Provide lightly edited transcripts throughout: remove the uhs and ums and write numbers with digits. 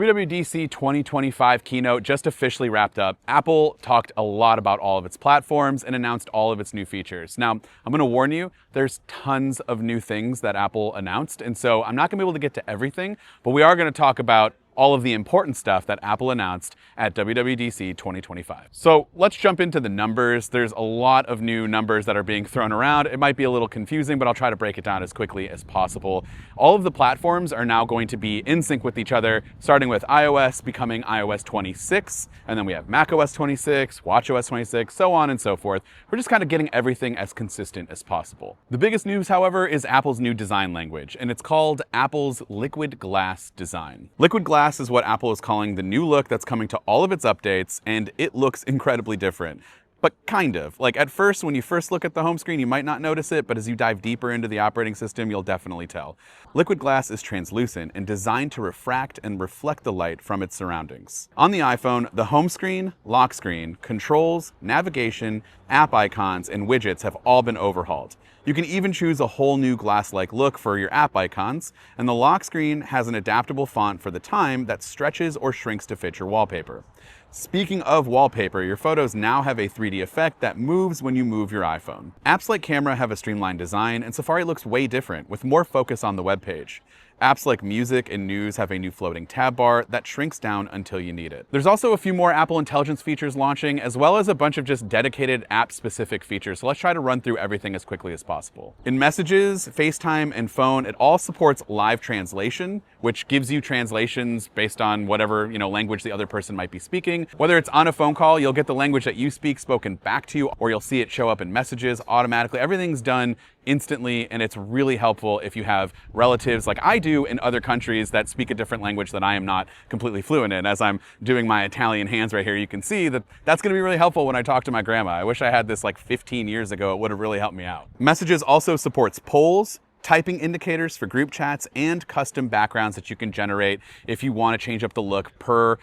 WWDC 2025 keynote just officially wrapped up. Apple talked a lot about all of its platforms and announced all of its new features. Now, I'm going to warn you, there's tons of new things that Apple announced, and so I'm not going to be able to get to everything, but we are going to talk about all of the important stuff that Apple announced at WWDC 2025. So let's jump into the numbers. There's a lot of new numbers that are being thrown around. It might be a little confusing, but I'll try to break it down as quickly as possible. All of the platforms are now going to be in sync with each other, starting with iOS becoming iOS 26, and then we have macOS 26, watchOS 26, so on and so forth. We're just kind of getting everything as consistent as possible. The biggest news, however, is Apple's new design language, and it's called Apple's Liquid Glass design. Liquid Glass is what Apple is calling the new look that's coming to all of its updates, and it looks incredibly different. But kind of. Like at first, when you first look at the home screen, you might not notice it, but as you dive deeper into the operating system, you'll definitely tell. Liquid glass is translucent and designed to refract and reflect the light from its surroundings. On the iPhone, the home screen, lock screen, controls, navigation, app icons, and widgets have all been overhauled. You can even choose a whole new glass-like look for your app icons, and the lock screen has an adaptable font for the time that stretches or shrinks to fit your wallpaper. Speaking of wallpaper, your photos now have a 3D effect that moves when you move your iPhone. Apps like Camera have a streamlined design, and Safari looks way different, with more focus on the web page. Apps like Music and News have a new floating tab bar that shrinks down until you need it. There's also a few more Apple Intelligence features launching, as well as a bunch of just dedicated app-specific features, so let's try to run through everything as quickly as possible. In Messages, FaceTime, and Phone, it all supports live translation, which gives you translations based on whatever language the other person might be speaking. Whether it's on a phone call, you'll get the language that you speak spoken back to you, or you'll see it show up in Messages automatically. Everything's done instantly, and it's really helpful if you have relatives like I do in other countries that speak a different language that I am not completely fluent in. As I'm doing my Italian hands right here, you can see that that's going to be really helpful when I talk to my grandma. I wish I had this like 15 years ago. It would have really helped me out. Messages also supports polls, typing indicators for group chats, and custom backgrounds that you can generate if you want to change up the look per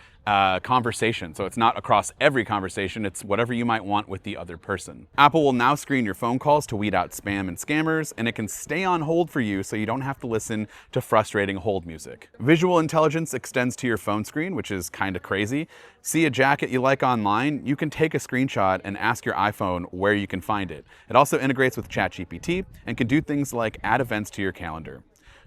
conversation. So it's not across every conversation, it's whatever you might want with the other person. Apple will now screen your phone calls to weed out spam and scammers, and it can stay on hold for you so you don't have to listen to frustrating hold music. Visual intelligence extends to your phone screen, which is kind of crazy. See a jacket you like online? You can take a screenshot and ask your iPhone where you can find it. It also integrates with ChatGPT and can do things like add events to your calendar.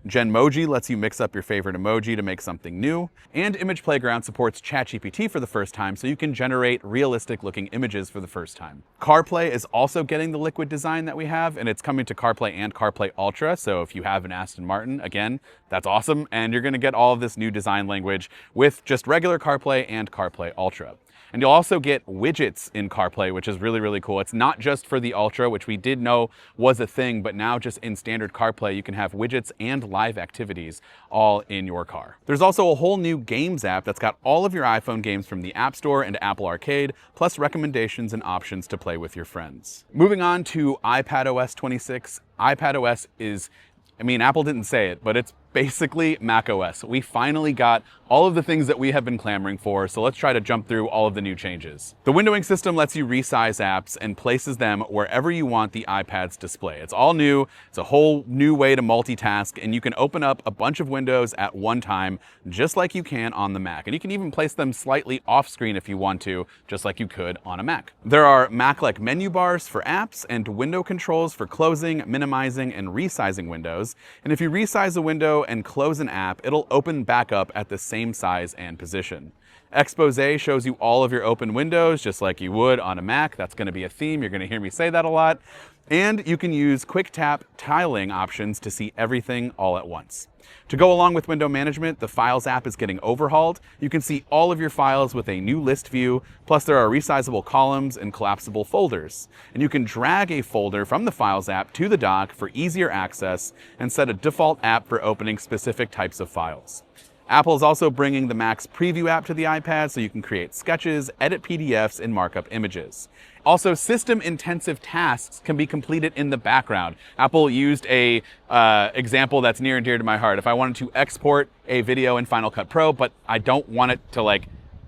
Genmoji lets you mix up your favorite emoji to make something new, and Image Playground supports ChatGPT for the first time, so you can generate realistic-looking images for the first time. CarPlay is also getting the liquid design that we have, and it's coming to CarPlay and CarPlay Ultra, so if you have an Aston Martin, again, that's awesome, and you're going to get all of this new design language with just regular CarPlay and CarPlay Ultra. And you'll also get widgets in CarPlay, which is really, really cool. It's not just for the Ultra, which we did know was a thing, but now just in standard CarPlay, you can have widgets and live activities all in your car. There's also a whole new Games app that's got all of your iPhone games from the App Store and Apple Arcade, plus recommendations and options to play with your friends. Moving on to iPadOS 26. iPadOS is, Apple didn't say it, but it's basically macOS. We finally got all of the things that we have been clamoring for, so let's try to jump through all of the new changes. The windowing system lets you resize apps and places them wherever you want the iPad's display. It's all new, it's a whole new way to multitask, and you can open up a bunch of windows at one time, just like you can on the Mac. And you can even place them slightly off screen if you want to, just like you could on a Mac. There are Mac-like menu bars for apps and window controls for closing, minimizing, and resizing windows. And if you resize a window and close an app, it'll open back up at the same size and position. Expose shows you all of your open windows just like you would on a Mac. That's going to be a theme. You're going to hear me say that a lot. And you can use quick tap tiling options to see everything all at once. To go along with window management, the Files app is getting overhauled. You can see all of your files with a new list view, plus there are resizable columns and collapsible folders. And you can drag a folder from the Files app to the dock for easier access and set a default app for opening specific types of files. Apple is also bringing the Mac's Preview app to the iPad so you can create sketches, edit PDFs, and markup images. Also, system-intensive tasks can be completed in the background. Apple used a example that's near and dear to my heart. If I wanted to export a video in Final Cut Pro, but I don't want it to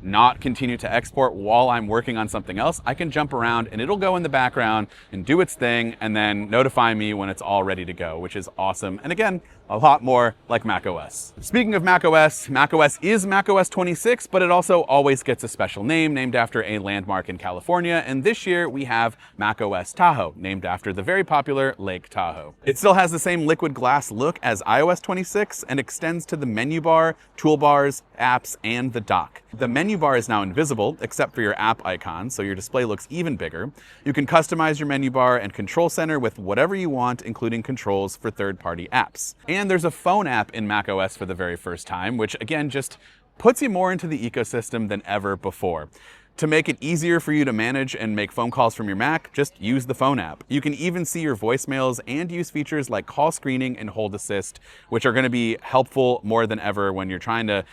not continue to export while I'm working on something else, I can jump around and it'll go in the background and do its thing and then notify me when it's all ready to go, which is awesome. And again, a lot more like macOS. Speaking of macOS, macOS is macOS 26, but it also always gets a special name named after a landmark in California. And this year we have macOS Tahoe, named after the very popular Lake Tahoe. It still has the same liquid glass look as iOS 26 and extends to the menu bar, toolbars, apps, and the dock. The menu bar is now invisible except for your app icon, so your display looks even bigger. You can customize your menu bar and control center with whatever you want, including controls for third-party apps. And there's a phone app in macOS for the very first time, which again just puts you more into the ecosystem than ever before. To make it easier for you to manage and make phone calls from your Mac, just use the phone app. You can even see your voicemails and use features like call screening and hold assist, which are going to be helpful more than ever when you're trying to,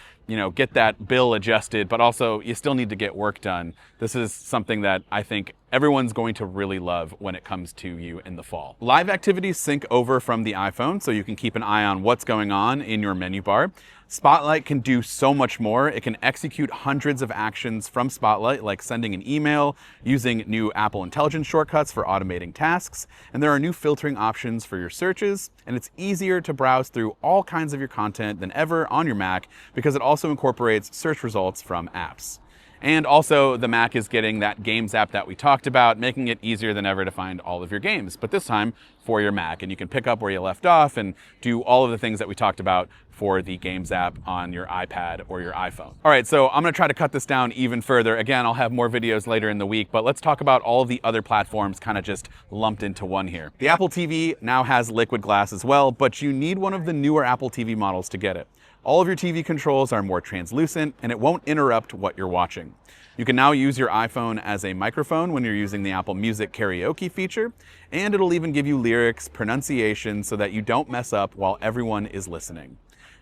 get that bill adjusted, but also you still need to get work done. This is something that I think everyone's going to really love when it comes to you in the fall. Live activities sync over from the iPhone, so you can keep an eye on what's going on in your menu bar. Spotlight can do so much more. It can execute hundreds of actions from Spotlight, like sending an email, using new Apple Intelligence shortcuts for automating tasks, and there are new filtering options for your searches, and it's easier to browse through all kinds of your content than ever on your Mac because it also incorporates search results from apps. And also, the Mac is getting that Games app that we talked about, making it easier than ever to find all of your games, but this time for your Mac. And you can pick up where you left off and do all of the things that we talked about for the Games app on your iPad or your iPhone. All right, so I'm gonna try to cut this down even further. Again, I'll have more videos later in the week, but let's talk about all of the other platforms kind of just lumped into one here. The Apple TV now has liquid glass as well, but you need one of the newer Apple TV models to get it. All of your TV controls are more translucent and it won't interrupt what you're watching. You can now use your iPhone as a microphone when you're using the Apple Music karaoke feature, and it'll even give you lyrics, pronunciation, so that you don't mess up while everyone is listening.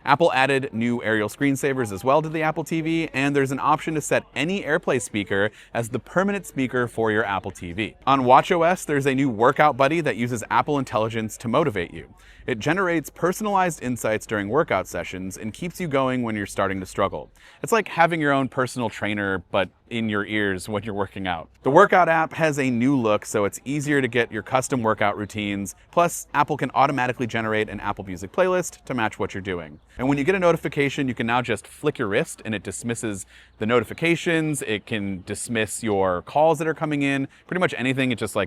Apple added new aerial screensavers as well to the Apple TV, and there's an option to set any AirPlay speaker as the permanent speaker for your Apple TV. On watchOS, there's a new workout buddy that uses Apple Intelligence to motivate you. It generates personalized insights during workout sessions and keeps you going when you're starting to struggle. It's like having your own personal trainer, but in your ears when you're working out. The workout app has a new look, so it's easier to get your custom workout routines. Plus, Apple can automatically generate an Apple Music playlist to match what you're doing. And when you get a notification, you can now just flick your wrist and it dismisses the notifications. It can dismiss your calls that are coming in. Pretty much anything, it just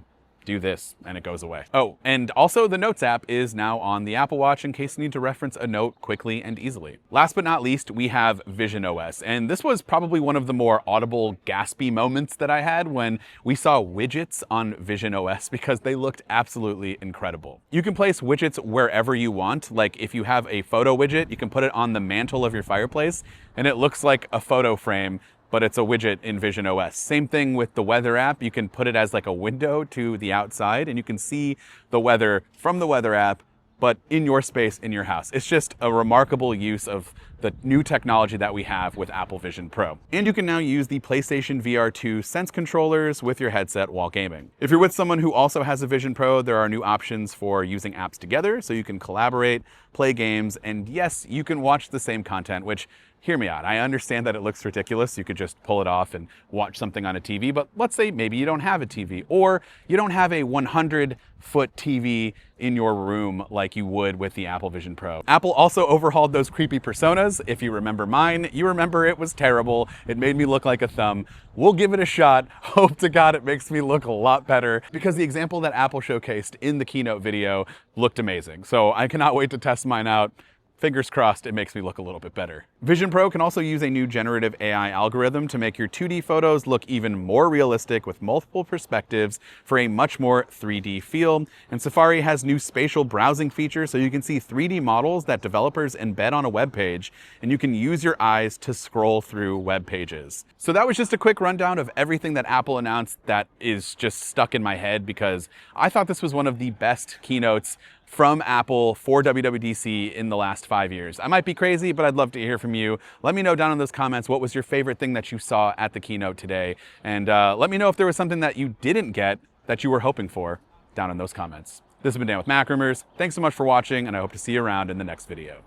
do this and it goes away. Oh, and also the Notes app is now on the Apple Watch in case you need to reference a note quickly and easily. Last but not least, we have visionOS, and this was probably one of the more audible, gaspy moments that I had when we saw widgets on visionOS because they looked absolutely incredible. You can place widgets wherever you want. Like if you have a photo widget, you can put it on the mantle of your fireplace and it looks like a photo frame, but it's a widget in visionOS. Same thing with the weather app. You can put it as like a window to the outside and you can see the weather from the weather app, but in your space, in your house. It's just a remarkable use of the new technology that we have with Apple Vision Pro. And you can now use the PlayStation VR 2 Sense controllers with your headset while gaming. If you're with someone who also has a Vision Pro, there are new options for using apps together, so you can collaborate, play games, and yes, you can watch the same content, which, hear me out, I understand that it looks ridiculous. You could just pull it off and watch something on a TV, but let's say maybe you don't have a TV, or you don't have a 100-foot TV in your room like you would with the Apple Vision Pro. Apple also overhauled those creepy personas. If you remember mine, you remember it was terrible. It made me look like a thumb. We'll give it a shot. Hope to God it makes me look a lot better, because the example that Apple showcased in the keynote video looked amazing. So I cannot wait to test mine out. Fingers crossed it makes me look a little bit better. Vision Pro can also use a new generative AI algorithm to make your 2D photos look even more realistic with multiple perspectives for a much more 3D feel. And Safari has new spatial browsing features, so you can see 3D models that developers embed on a web page, and you can use your eyes to scroll through web pages. So that was just a quick rundown of everything that Apple announced that is just stuck in my head, because I thought this was one of the best keynotes from Apple for WWDC in the last 5 years. I might be crazy, but I'd love to hear from you. Let me know down in those comments what was your favorite thing that you saw at the keynote today. And let me know if there was something that you didn't get that you were hoping for down in those comments. This has been Dan with MacRumors. Thanks so much for watching, and I hope to see you around in the next video.